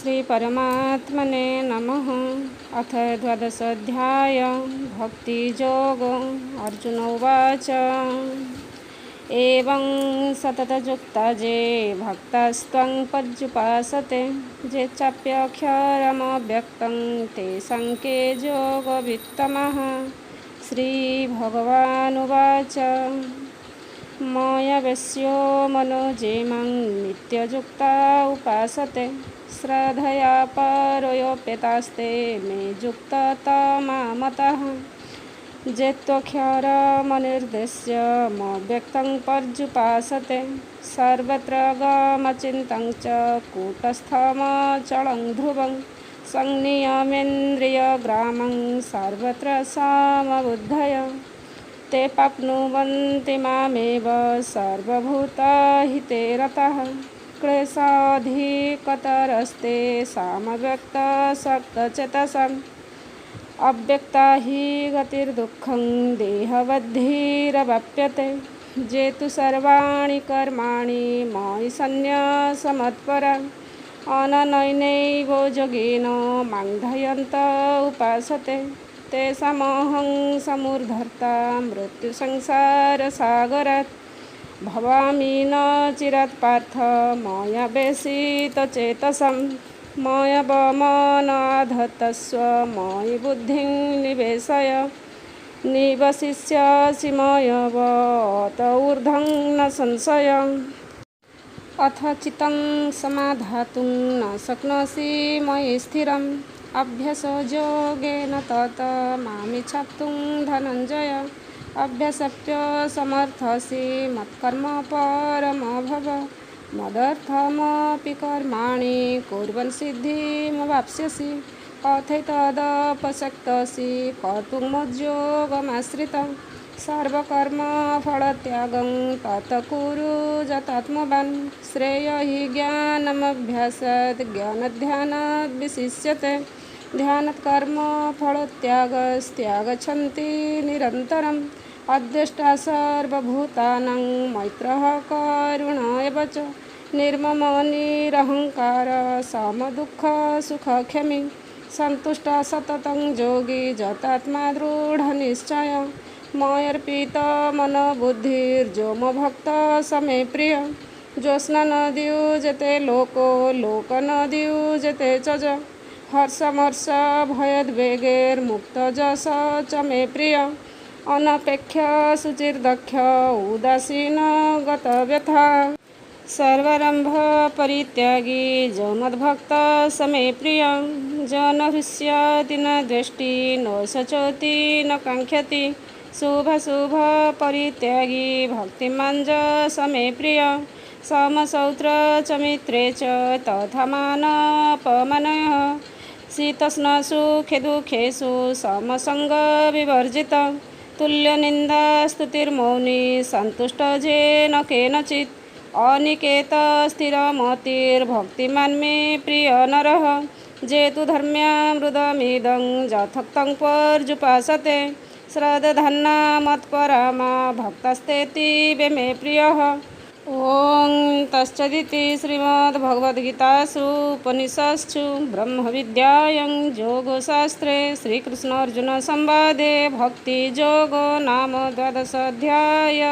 श्री परमात्मने नमः। अथ द्वादशोऽध्याय भक्तियोगो। अर्जुन उवाच एवं सततयुक्ता ये भक्तास्त्वं पर्युपासते ये चाप्यक्षरमव्यक्तं तेषां के योगवित्तमः। श्रीभगवानुवाच मय्यवेश्यो मनो ये मां नित्ययुक्ता उपासते श्रद्धया परयोपेतास्ते मे युक्ततमा मतः। ये त्वक्षरमनिर्देश्य मव्यक्तं पर्युपासते सर्वत्र गमचिन्तं च कूटस्थमचलं ध्रुवं संनियमेन्द्रियग्रामं सर्वत्र समबुद्धय ते प्राप्नुवन्ति मामेव सर्वभूतहिते रताः। क्लेशाधिकतरस्ते समव्यक्तसक्तचेतसाम् अव्यक्ता हि गतिर्दुःखं देहवद्भिरवाप्यते। ये तु सर्वाणि कर्माणि मयि सन्न्यासमत्परा अनन्येनैव योगेन मां ध्यायन्त उपासते तेषामहं समुद्धर्ता मृत्युसंसारसागरात् भवामि न चिरात् पार्थ मया वेशितचेतसां मय्यवमनाधत्स्व मयि बुद्धिं निवेशय निवसिष्यसि मय्यव अत ऊर्ध्वं न संशयः। अथ चित्तं समाधातुं न शक्नोषि मयि स्थिरम् अभ्यासयोगेन तत् मामिच्छाप्तुं धनञ्जय। अभ्यासप्यसमर्थसि मत्कर्म परमो भव मदर्थमपि कर्माणि कुर्वन् सिद्धिमवाप्स्यसि। अथैतदपशक्तसि कर्तुं मद्योगमाश्रितं सर्वकर्मफलत्यागं तत् कुरु यतात्मवान्। श्रेयो हि ज्ञानमभ्यासात् ज्ञानध्यानात् विशिष्यते ध्यानात् कर्मफलत्यागस्त्यागच्छन्ति निरन्तरम्। अद्वेष्टा सर्वभूतानां मैत्रः करुण एव च निर्ममो निरहङ्कार समदुःखसुखक्षमी सन्तुष्टः सततं योगी यतात्मा दृढनिश्चयः। मय्यर्पितमनोबुद्धिर्यो मद्भक्तः स मे प्रियः। ज्योत्स्ना न द्युजते लोको लोको न द्युजते च हर्षमर्षभयोद्वेगैर्मुक्तः च मे प्रियः। अनपेक्ष्य शुचिर्दक्ष उदासीनो गतव्यथा सर्वारम्भ परित्यागी जो मद्भक्तः स मे प्रियः। जो न हृष्यति न द्वेष्टि न शोचति न काङ्क्षति शुभाशुभ परित्यागी भक्तिमान् स मे प्रियः। समशौत्र च मित्रे च तथा मानापमानः शीतोष्णसुखे दुःखेषु समसङ्गविवर्जितः तुल्यनिन्दास्तुतिर्मौनी सन्तुष्टो येन केनचित् अनिकेतस्थिरमतिर्भक्तिमान् मे प्रियो नरः। ये तु धर्म्यामृतमिदं यथोक्तं पर्युपासते श्रद्धधाना मत्परमा भक्तास्तेऽतीव मे प्रियः। ॐ तत्सदिति श्रीमद्भगवद्गीतासु उपनिषत्सु ब्रह्मविद्यायां योगशास्त्रे श्रीकृष्णार्जुनसंवादे भक्तियोगो नाम द्वादशोऽध्यायः।